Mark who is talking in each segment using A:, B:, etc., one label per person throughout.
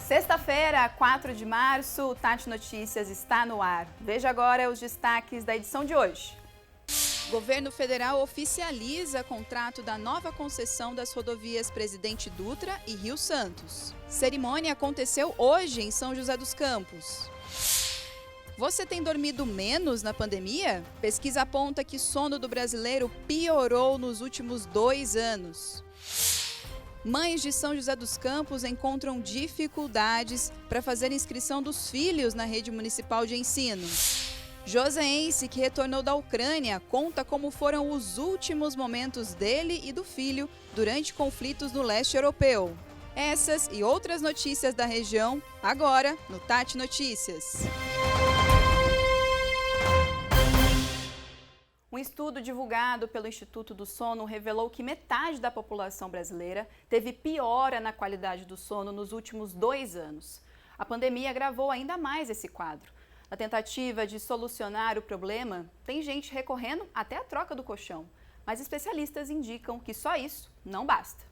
A: Sexta-feira, 4 de março, o Tati Notícias está no ar. Veja agora os destaques da edição de hoje. Governo federal oficializa contrato da nova concessão das rodovias Presidente Dutra e Rio Santos. Cerimônia aconteceu hoje em São José dos Campos. Você tem dormido menos na pandemia? Pesquisa aponta que sono do brasileiro piorou nos últimos 2 anos. Mães de São José dos Campos encontram dificuldades para fazer inscrição dos filhos na rede municipal de ensino. Joseense, que retornou da Ucrânia, conta como foram os últimos momentos dele e do filho durante conflitos no leste europeu. Essas e outras notícias da região, agora no Tati Notícias. Um estudo divulgado pelo Instituto do Sono revelou que metade da população brasileira teve piora na qualidade do sono nos últimos 2 anos. A pandemia agravou ainda mais esse quadro. Na tentativa de solucionar o problema, tem gente recorrendo até a troca do colchão, mas especialistas indicam que só isso não basta.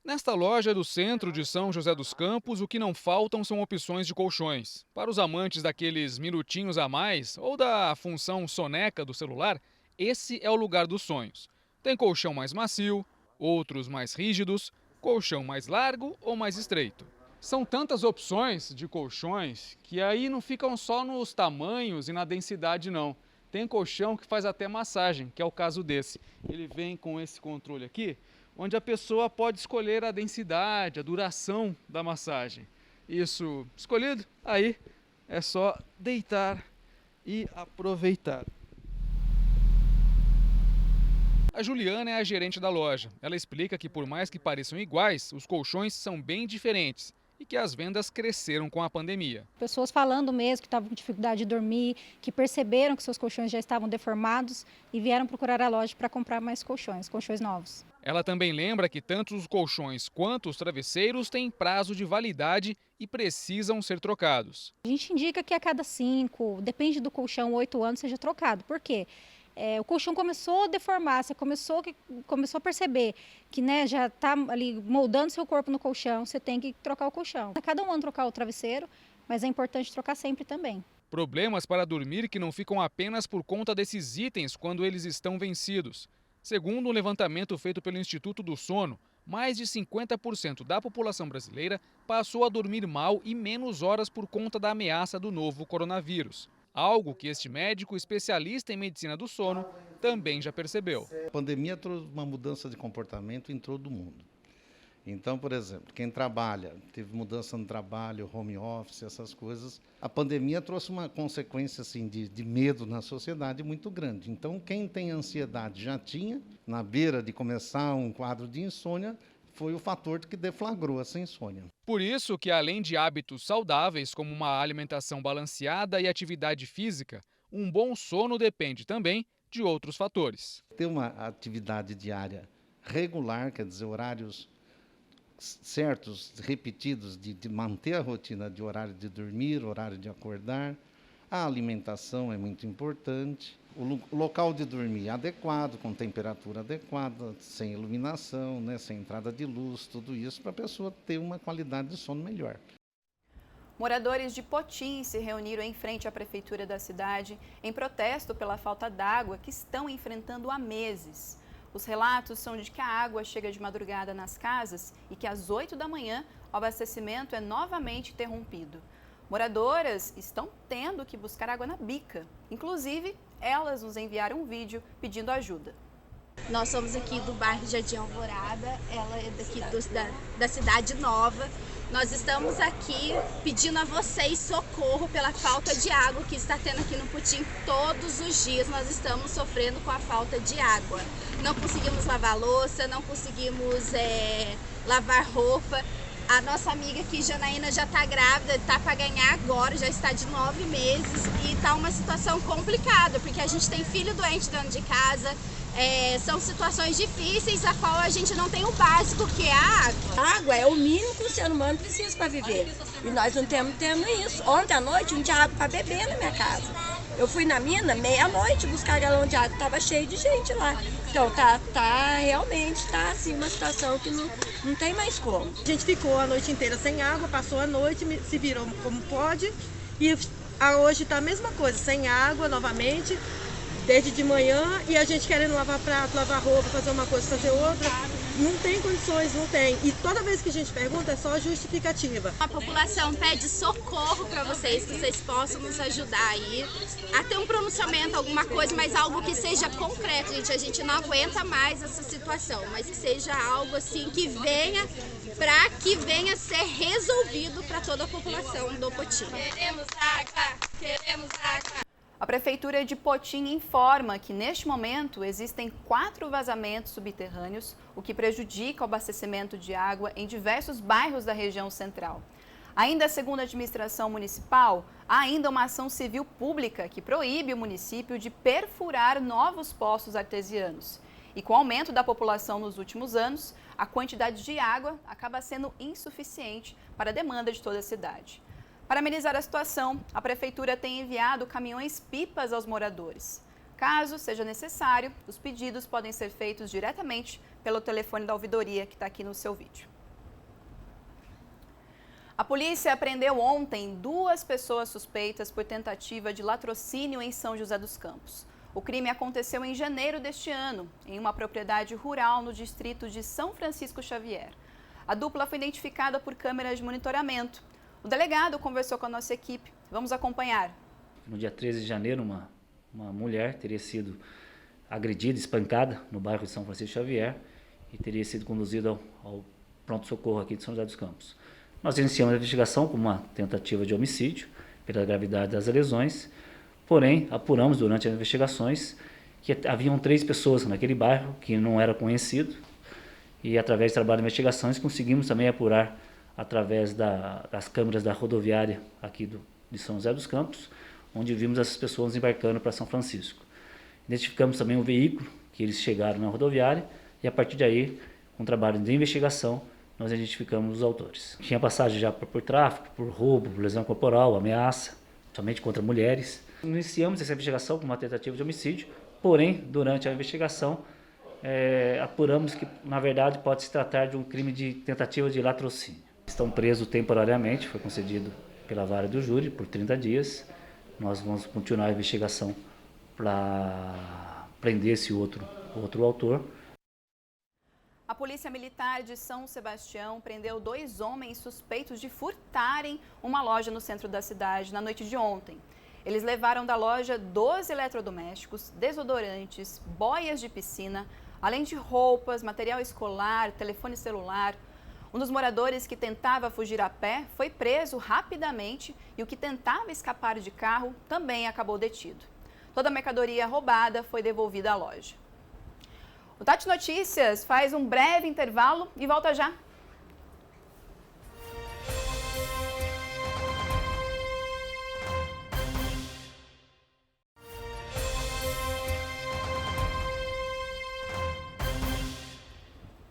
B: Nesta loja do centro de São José dos Campos, o que não faltam são opções de colchões. Para os amantes daqueles minutinhos a mais ou da função soneca do celular, esse é o lugar dos sonhos. Tem colchão mais macio, outros mais rígidos, colchão mais largo ou mais estreito. São tantas opções de colchões que aí não ficam só nos tamanhos e na densidade não. Tem colchão que faz até massagem, que é o caso desse. Ele vem com esse controle aqui, onde a pessoa pode escolher a densidade, a duração da massagem. Isso escolhido, aí é só deitar e aproveitar. A Juliana é a gerente da loja. Ela explica que por mais que pareçam iguais, os colchões são bem diferentes e que as vendas cresceram com a pandemia.
C: Pessoas falando mesmo que estavam com dificuldade de dormir, que perceberam que seus colchões já estavam deformados e vieram procurar a loja para comprar mais colchões novos.
B: Ela também lembra que tanto os colchões quanto os travesseiros têm prazo de validade e precisam ser trocados.
C: A gente indica que a cada 5, depende do colchão, 8 anos seja trocado. Por quê? O colchão começou a deformar, você começou a perceber que já está ali moldando seu corpo no colchão, você tem que trocar o colchão. A cada 1 ano trocar o travesseiro, mas é importante trocar sempre também.
B: Problemas para dormir que não ficam apenas por conta desses itens quando eles estão vencidos. Segundo um levantamento feito pelo Instituto do Sono, mais de 50% da população brasileira passou a dormir mal e menos horas por conta da ameaça do novo coronavírus. Algo que este médico especialista em medicina do sono também já percebeu.
D: A pandemia trouxe uma mudança de comportamento em todo mundo. Então, por exemplo, quem trabalha, teve mudança no trabalho, home office, essas coisas. A pandemia trouxe uma consequência assim, de medo na sociedade muito grande. Então, quem tem ansiedade já tinha, na beira de começar um quadro de insônia, foi o fator que deflagrou essa insônia.
B: Por isso que, além de hábitos saudáveis, como uma alimentação balanceada e atividade física, um bom sono depende também de outros fatores.
D: Ter uma atividade diária regular, quer dizer, horários certos, repetidos, de manter a rotina de horário de dormir, horário de acordar. A alimentação é muito importante. O local de dormir adequado, com temperatura adequada, sem iluminação, sem entrada de luz, tudo isso para a pessoa ter uma qualidade de sono melhor.
A: Moradores de Potim se reuniram em frente à prefeitura da cidade em protesto pela falta d'água que estão enfrentando há meses. Os relatos são de que a água chega de madrugada nas casas e que às 8 da manhã o abastecimento é novamente interrompido. Moradoras estão tendo que buscar água na bica. Inclusive, elas nos enviaram um vídeo pedindo ajuda.
E: Nós somos aqui do bairro Jardim Alvorada, ela é daqui da Cidade Nova. Nós estamos aqui pedindo a vocês socorro pela falta de água que está tendo aqui no Potim. Todos os dias nós estamos sofrendo com a falta de água. Não conseguimos lavar louça, não conseguimos lavar roupa. A nossa amiga aqui, Janaína, já está grávida, está para ganhar agora, já está de 9 meses e está uma situação complicada, porque a gente tem filho doente dentro de casa, são situações difíceis, a qual a gente não tem o básico, que é a água.
F: A água é o mínimo que o ser humano precisa para viver e nós não estamos tendo isso. Ontem à noite não tinha água para beber na minha casa. Eu fui na mina meia-noite buscar galão de água, tava cheio de gente lá. Então realmente tá assim uma situação que não tem mais como.
G: A gente ficou a noite inteira sem água, passou a noite, se virou como pode e hoje tá a mesma coisa, sem água novamente, desde de manhã, e a gente querendo lavar prato, lavar roupa, fazer uma coisa, fazer outra. Não tem condições, não tem. E toda vez que a gente pergunta é só justificativa.
E: A população pede socorro para vocês, que vocês possam nos ajudar aí a ter um pronunciamento, alguma coisa, mas algo que seja concreto, gente. A gente não aguenta mais essa situação, mas que seja algo assim que venha ser resolvido para toda a população do Potim. Queremos água, queremos água.
A: A Prefeitura de Potim informa que, neste momento, existem 4 vazamentos subterrâneos, o que prejudica o abastecimento de água em diversos bairros da região central. Ainda segundo a administração municipal, há ainda uma ação civil pública que proíbe o município de perfurar novos poços artesianos. E com o aumento da população nos últimos anos, a quantidade de água acaba sendo insuficiente para a demanda de toda a cidade. Para amenizar a situação, a Prefeitura tem enviado caminhões-pipas aos moradores. Caso seja necessário, os pedidos podem ser feitos diretamente pelo telefone da ouvidoria que está aqui no seu vídeo. A polícia apreendeu ontem 2 pessoas suspeitas por tentativa de latrocínio em São José dos Campos. O crime aconteceu em janeiro deste ano, em uma propriedade rural no distrito de São Francisco Xavier. A dupla foi identificada por câmeras de monitoramento. O delegado conversou com a nossa equipe. Vamos acompanhar.
H: No dia 13 de janeiro, uma mulher teria sido agredida, espancada no bairro de São Francisco Xavier e teria sido conduzida ao pronto-socorro aqui de São José dos Campos. Nós iniciamos a investigação com uma tentativa de homicídio pela gravidade das lesões, porém apuramos durante as investigações que haviam 3 pessoas naquele bairro que não era conhecido e através do trabalho de investigações conseguimos também apurar através das câmeras da rodoviária aqui de São José dos Campos, onde vimos essas pessoas embarcando para São Francisco. Identificamos também o veículo que eles chegaram na rodoviária e a partir daí, com o trabalho de investigação, nós identificamos os autores. Tinha passagem já por tráfico, por roubo, por lesão corporal, ameaça, somente contra mulheres. Iniciamos essa investigação com uma tentativa de homicídio, porém, durante a investigação, apuramos que, na verdade, pode se tratar de um crime de tentativa de latrocínio. Estão presos temporariamente, foi concedido pela vara do júri por 30 dias. Nós vamos continuar a investigação para prender esse outro autor.
A: A Polícia Militar de São Sebastião prendeu 2 homens suspeitos de furtarem uma loja no centro da cidade na noite de ontem. Eles levaram da loja 12 eletrodomésticos, desodorantes, boias de piscina, além de roupas, material escolar, telefone celular. Um dos moradores que tentava fugir a pé foi preso rapidamente e o que tentava escapar de carro também acabou detido. Toda a mercadoria roubada foi devolvida à loja. O Tati Notícias faz um breve intervalo e volta já.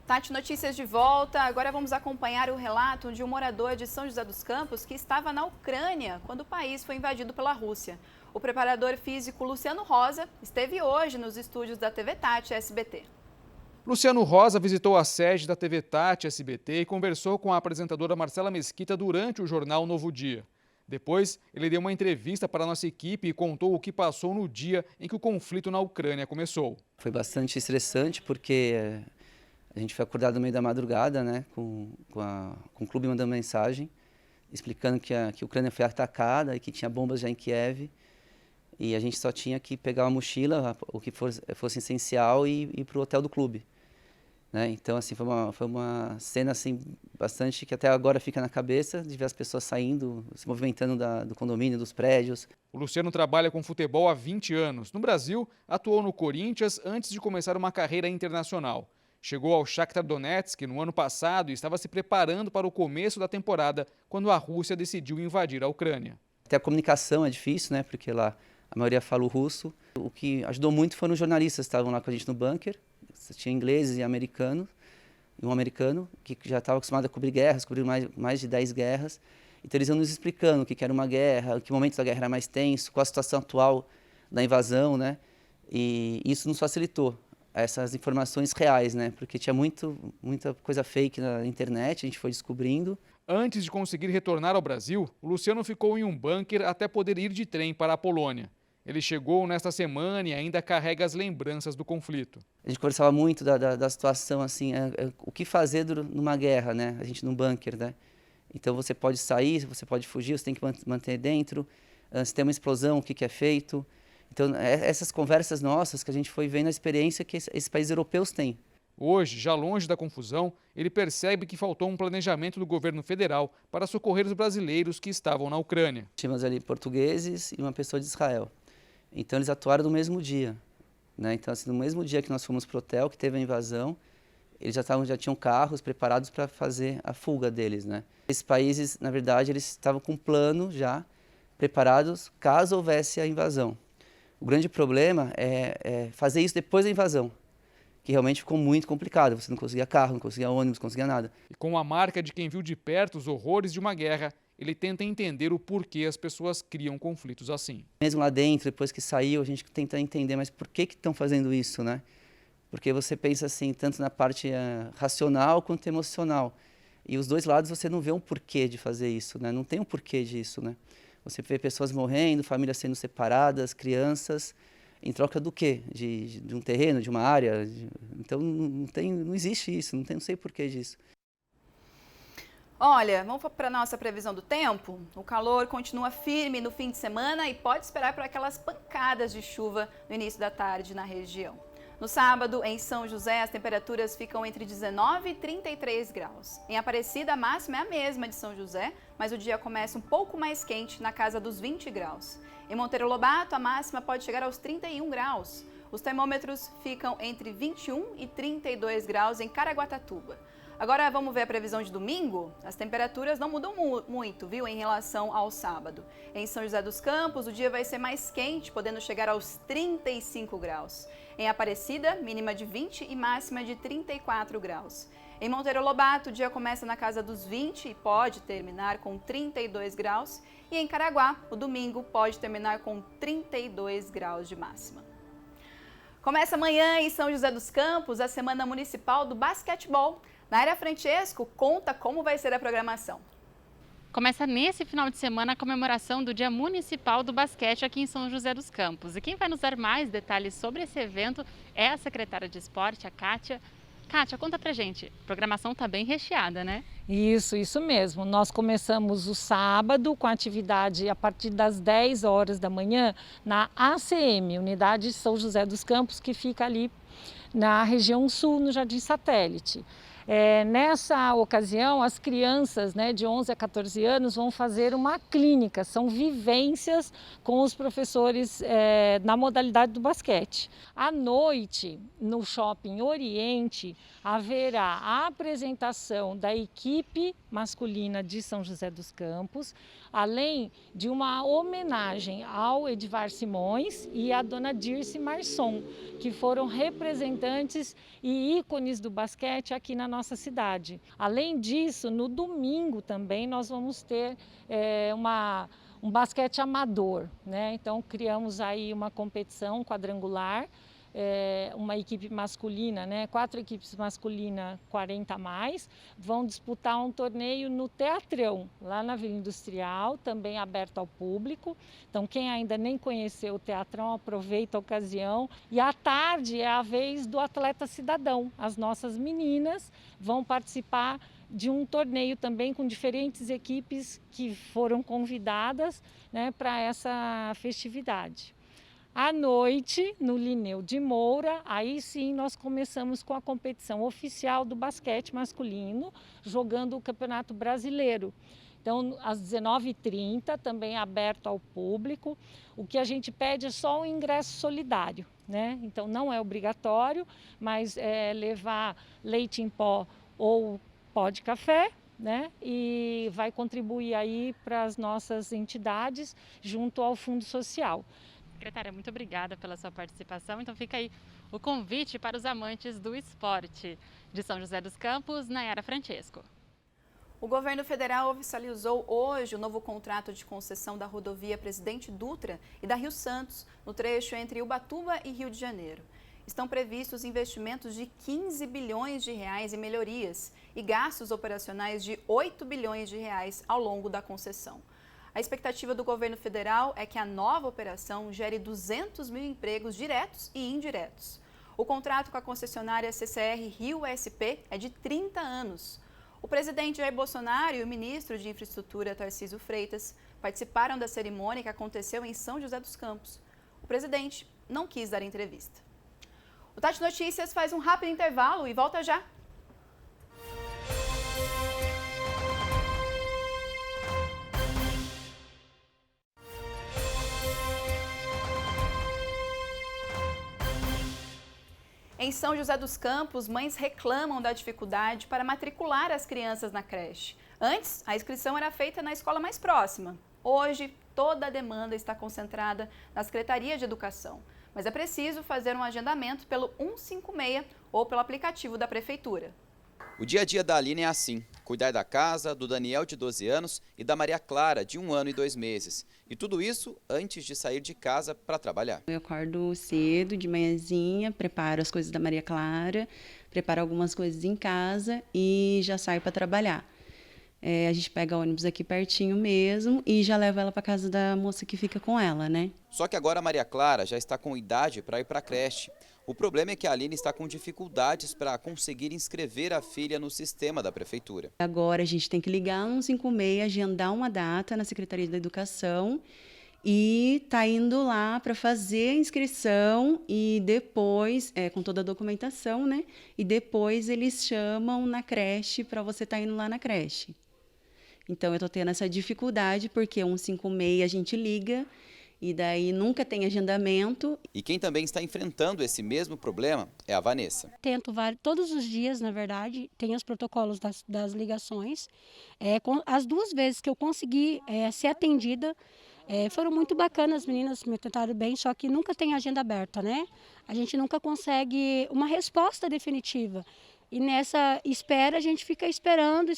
A: Tati Notícias de volta. Agora vamos acompanhar o relato de um morador de São José dos Campos que estava na Ucrânia quando o país foi invadido pela Rússia. O preparador físico Luciano Rosa esteve hoje nos estúdios da TV Tati SBT.
B: Luciano Rosa visitou a sede da TV Tati SBT e conversou com a apresentadora Marcela Mesquita durante o jornal Novo Dia. Depois, ele deu uma entrevista para a nossa equipe e contou o que passou no dia em que o conflito na Ucrânia começou.
I: Foi bastante estressante porque a gente foi acordado no meio da madrugada, né, com o clube mandando mensagem, explicando que a Ucrânia foi atacada e que tinha bombas já em Kiev. E a gente só tinha que pegar uma mochila, o que fosse essencial, e ir para o hotel do clube. Né? Então, assim, foi uma cena assim, bastante que até agora fica na cabeça, de ver as pessoas saindo, se movimentando do condomínio, dos prédios.
B: O Luciano trabalha com futebol há 20 anos. No Brasil, atuou no Corinthians antes de começar uma carreira internacional. Chegou ao Shakhtar Donetsk no ano passado e estava se preparando para o começo da temporada, quando a Rússia decidiu invadir a Ucrânia.
I: Até a comunicação é difícil, né? Porque lá a maioria fala o russo. O que ajudou muito foram os jornalistas que estavam lá com a gente no bunker. Tinha ingleses e americanos, e um americano que já estava acostumado a cobrir guerras, cobriu mais de 10 guerras. Então eles iam nos explicando o que era uma guerra, em que momento da guerra era mais tenso, qual a situação atual da invasão, né? E isso nos facilitou essas informações reais, né? Porque tinha muita coisa fake na internet, a gente foi descobrindo.
B: Antes de conseguir retornar ao Brasil, o Luciano ficou em um bunker até poder ir de trem para a Polônia. Ele chegou nesta semana e ainda carrega as lembranças do conflito.
I: A gente conversava muito da situação, assim, o que fazer numa guerra, né? A gente num bunker, né? Então você pode sair, você pode fugir, você tem que manter dentro. Se tem uma explosão, o que é feito? Então essas conversas nossas que a gente foi vendo a experiência que esses países europeus têm.
B: Hoje, já longe da confusão, ele percebe que faltou um planejamento do governo federal para socorrer os brasileiros que estavam na Ucrânia.
I: Tínhamos ali portugueses e uma pessoa de Israel. Então eles atuaram no mesmo dia, né? Então assim, no mesmo dia que nós fomos para o hotel, que teve a invasão, eles já tinham carros preparados para fazer a fuga deles, né? Esses países, na verdade, eles estavam com um plano já preparados caso houvesse a invasão. O grande problema é fazer isso depois da invasão, que realmente ficou muito complicado. Você não conseguia carro, não conseguia ônibus, não conseguia nada.
B: E com a marca de quem viu de perto os horrores de uma guerra, ele tenta entender o porquê as pessoas criam conflitos assim.
I: Mesmo lá dentro, depois que saiu, a gente tenta entender, mas por que estão fazendo isso, né? Porque você pensa assim, tanto na parte racional quanto emocional. E os dois lados você não vê um porquê de fazer isso, né? Não tem um porquê disso, né? Você vê pessoas morrendo, famílias sendo separadas, crianças, em troca do quê? De um terreno, de uma área? Então não existe isso, não sei o porquê disso.
A: Olha, vamos para a nossa previsão do tempo? O calor continua firme no fim de semana e pode esperar por aquelas pancadas de chuva no início da tarde na região. No sábado, em São José, as temperaturas ficam entre 19 e 33 graus. Em Aparecida, a máxima é a mesma de São José, mas o dia começa um pouco mais quente, na casa dos 20 graus. Em Monteiro Lobato, a máxima pode chegar aos 31 graus. Os termômetros ficam entre 21 e 32 graus em Caraguatatuba. Agora vamos ver a previsão de domingo? As temperaturas não mudam muito, viu, em relação ao sábado. Em São José dos Campos, o dia vai ser mais quente, podendo chegar aos 35 graus. Em Aparecida, mínima de 20 e máxima de 34 graus. Em Monteiro Lobato, o dia começa na casa dos 20 e pode terminar com 32 graus. E em Caraguá, o domingo pode terminar com 32 graus de máxima. Começa amanhã em São José dos Campos a Semana Municipal do Basquetebol. Nayara Francesco conta como vai ser a programação.
J: Começa nesse final de semana a comemoração do Dia Municipal do Basquete aqui em São José dos Campos. E quem vai nos dar mais detalhes sobre esse evento é a secretária de esporte, a Kátia. Kátia, conta pra gente, a programação está bem recheada, né?
K: Isso mesmo. Nós começamos o sábado com a atividade a partir das 10 horas da manhã na ACM, Unidade São José dos Campos, que fica ali na região sul, no Jardim Satélite. Nessa ocasião, as crianças, né, de 11 a 14 anos vão fazer uma clínica, são vivências com os professores na modalidade do basquete. À noite, no Shopping Oriente, haverá a apresentação da equipe masculina de São José dos Campos, além de uma homenagem ao Edivar Simões e à dona Dirce Marçom, que foram representantes e ícones do basquete aqui na nossa cidade. Além disso, no domingo também nós vamos ter um basquete amador, né? Então criamos aí uma competição quadrangular, uma equipe masculina, né? 4 equipes masculinas, 40 a mais, vão disputar um torneio no Teatrão, lá na Vila Industrial, também aberto ao público. Então quem ainda nem conheceu o Teatrão, aproveita a ocasião. E à tarde é a vez do atleta cidadão. As nossas meninas vão participar de um torneio também com diferentes equipes que foram convidadas, né, para essa festividade. À noite, no Linneu de Moura, aí sim nós começamos com a competição oficial do basquete masculino, jogando o Campeonato Brasileiro. Então, às 19h30, também aberto ao público. O que a gente pede é só um ingresso solidário, né? Então, não é obrigatório, mas levar leite em pó ou pó de café, né? E vai contribuir aí para as nossas entidades junto ao Fundo Social.
J: Secretária, muito obrigada pela sua participação. Então fica aí o convite para os amantes do esporte. De São José dos Campos, Nayara Francesco.
A: O governo federal oficializou hoje o novo contrato de concessão da rodovia Presidente Dutra e da Rio Santos, no trecho entre Ubatuba e Rio de Janeiro. Estão previstos investimentos de 15 bilhões de reais em melhorias e gastos operacionais de 8 bilhões de reais ao longo da concessão. A expectativa do governo federal é que a nova operação gere 200 mil empregos diretos e indiretos. O contrato com a concessionária CCR Rio SP é de 30 anos. O presidente Jair Bolsonaro e o ministro de Infraestrutura, Tarcísio Freitas, participaram da cerimônia que aconteceu em São José dos Campos. O presidente não quis dar entrevista. O Tati Notícias faz um rápido intervalo e volta já. Em São José dos Campos, mães reclamam da dificuldade para matricular as crianças na creche. Antes, a inscrição era feita na escola mais próxima. Hoje, toda a demanda está concentrada na Secretaria de Educação. Mas é preciso fazer um agendamento pelo 156 ou pelo aplicativo da Prefeitura.
L: O dia a dia da Aline é assim: cuidar da casa, do Daniel, de 12 anos, e da Maria Clara, de 1 ano e 2 meses. E tudo isso antes de sair de casa para trabalhar.
M: Eu acordo cedo, de manhãzinha, preparo as coisas da Maria Clara, preparo algumas coisas em casa e já saio para trabalhar. A gente pega ônibus aqui pertinho mesmo e já leva ela para casa da moça que fica com ela, né?
L: Só que agora a Maria Clara já está com idade para ir para a creche. O problema é que a Aline está com dificuldades para conseguir inscrever a filha no sistema da Prefeitura.
M: Agora a gente tem que ligar no 156, agendar uma data na Secretaria da Educação e tá indo lá para fazer a inscrição e depois, com toda a documentação, né? E depois eles chamam na creche para você estar indo lá na creche. Então eu tô tendo essa dificuldade porque 156 a gente liga e daí nunca tem agendamento.
L: E quem também está enfrentando esse mesmo problema é a Vanessa.
N: Tento todos os dias, na verdade, tem os protocolos das ligações. As 2 vezes que eu consegui ser atendida, foram muito bacanas, as meninas me trataram bem, só que nunca tem agenda aberta, né? A gente nunca consegue uma resposta definitiva. E nessa espera, a gente fica esperando,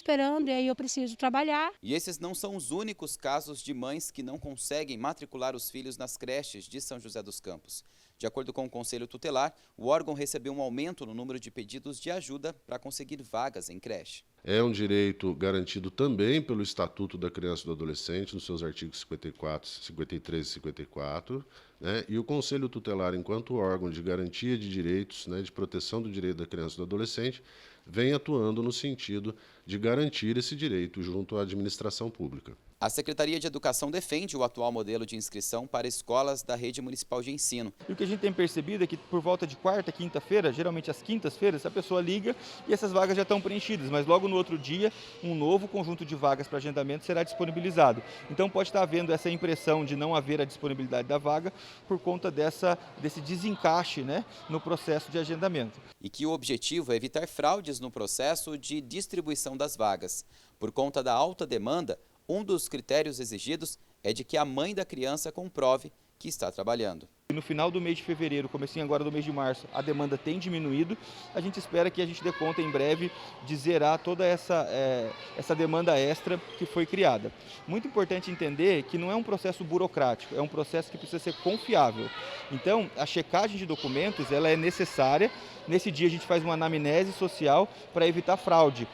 N: e aí eu preciso trabalhar.
L: E esses não são os únicos casos de mães que não conseguem matricular os filhos nas creches de São José dos Campos. De acordo com o Conselho Tutelar, o órgão recebeu um aumento no número de pedidos de ajuda para conseguir vagas em creche.
O: É um direito garantido também pelo Estatuto da Criança e do Adolescente, nos seus artigos 54, 53 e 54, né? E o Conselho Tutelar, enquanto órgão de garantia de direitos, né, de proteção do direito da criança e do adolescente, vem atuando no sentido de garantir esse direito junto à administração pública.
L: A Secretaria de Educação defende o atual modelo de inscrição para escolas da rede municipal de ensino.
P: E o que a gente tem percebido é que por volta de quarta, quinta-feira, geralmente às quintas-feiras, a pessoa liga e essas vagas já estão preenchidas, mas logo no outro dia um novo conjunto de vagas para agendamento será disponibilizado. Então pode estar havendo essa impressão de não haver a disponibilidade da vaga por conta desse desencaixe, né, no processo de agendamento.
L: E que o objetivo é evitar fraudes no processo de distribuição das vagas. Por conta da alta demanda, um dos critérios exigidos é de que a mãe da criança comprove que está trabalhando.
P: No final do mês de fevereiro, comecinho agora do mês de março, a demanda tem diminuído. A gente espera que a gente dê conta em breve de zerar toda essa demanda extra que foi criada. Muito importante entender que não é um processo burocrático, é um processo que precisa ser confiável. Então, a checagem de documentos ela é necessária. Nesse dia a gente faz uma anamnese social para evitar fraude.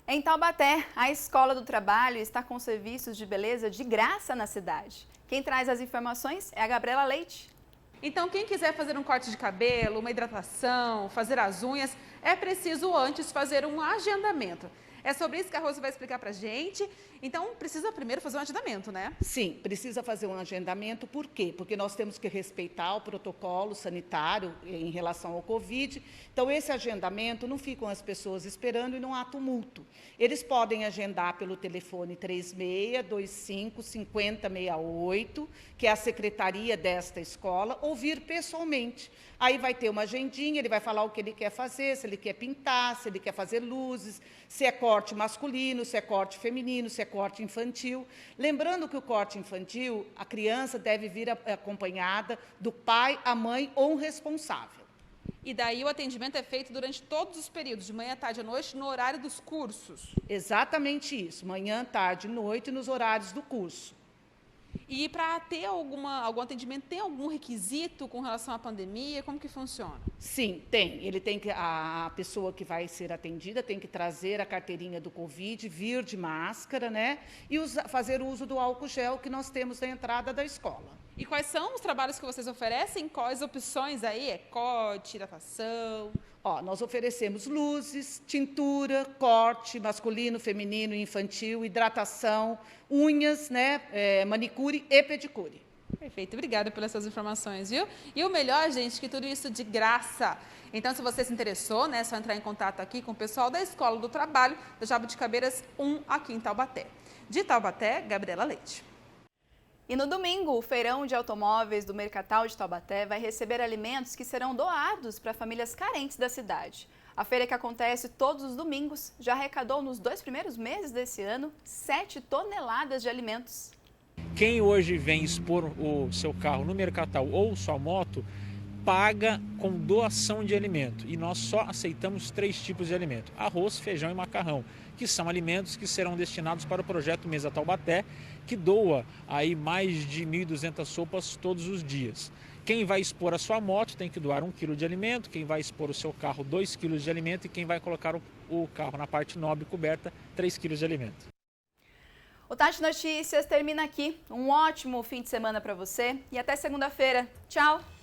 A: Em Taubaté, a Escola do Trabalho está com serviços de beleza de graça na cidade. Quem traz as informações é a Gabriela Leite.
Q: Então, quem quiser fazer um corte de cabelo, uma hidratação, fazer as unhas, é preciso antes fazer um agendamento. É sobre isso que a Rose vai explicar pra gente. Então, precisa primeiro fazer um agendamento, né?
R: Sim, precisa fazer um agendamento. Por quê? Porque nós temos que respeitar o protocolo sanitário em relação ao Covid. Então, esse agendamento não ficam as pessoas esperando e não há tumulto. Eles podem agendar pelo telefone 3625-5068, que é a secretaria desta escola, ou vir pessoalmente. Aí vai ter uma agendinha, ele vai falar o que ele quer fazer, se ele quer pintar, se ele quer fazer luzes, se é corte masculino, se é corte feminino, se é corte infantil. Lembrando que o corte infantil, a criança deve vir acompanhada do pai, a mãe ou um responsável.
Q: E daí o atendimento é feito durante todos os períodos, de manhã, tarde e noite, no horário dos cursos?
R: Exatamente isso, manhã, tarde e noite, nos horários do curso.
Q: E para ter algum atendimento, tem algum requisito com relação à pandemia? Como que funciona?
R: Sim, tem. A pessoa que vai ser atendida tem que trazer a carteirinha do Covid, vir de máscara, né? E fazer uso do álcool gel que nós temos na entrada da escola.
Q: E quais são os trabalhos que vocês oferecem? Quais opções aí? Corte, hidratação?
R: Nós oferecemos luzes, tintura, corte masculino, feminino, infantil, hidratação, unhas, né, manicure e pedicure.
Q: Perfeito, obrigada pelas suas informações, viu? E o melhor, gente, que tudo isso de graça. Então, se você se interessou, né, é só entrar em contato aqui com o pessoal da Escola do Trabalho, da Jabuticabeiras 1, aqui em Taubaté. De Taubaté, Gabriela Leite.
A: E no domingo, o feirão de automóveis do Mercatal de Taubaté vai receber alimentos que serão doados para famílias carentes da cidade. A feira, que acontece todos os domingos, já arrecadou nos 2 primeiros meses desse ano 7 toneladas de alimentos.
S: Quem hoje vem expor o seu carro no Mercatal ou sua moto, paga com doação de alimento. E nós só aceitamos 3 tipos de alimento: arroz, feijão e macarrão, que são alimentos que serão destinados para o projeto Mesa Taubaté, que doa aí mais de 1.200 sopas todos os dias. Quem vai expor a sua moto tem que doar 1 quilo de alimento, quem vai expor o seu carro 2 quilos de alimento e quem vai colocar o carro na parte nobre coberta 3 quilos de alimento.
A: O Tati Notícias termina aqui. Um ótimo fim de semana para você e até segunda-feira. Tchau!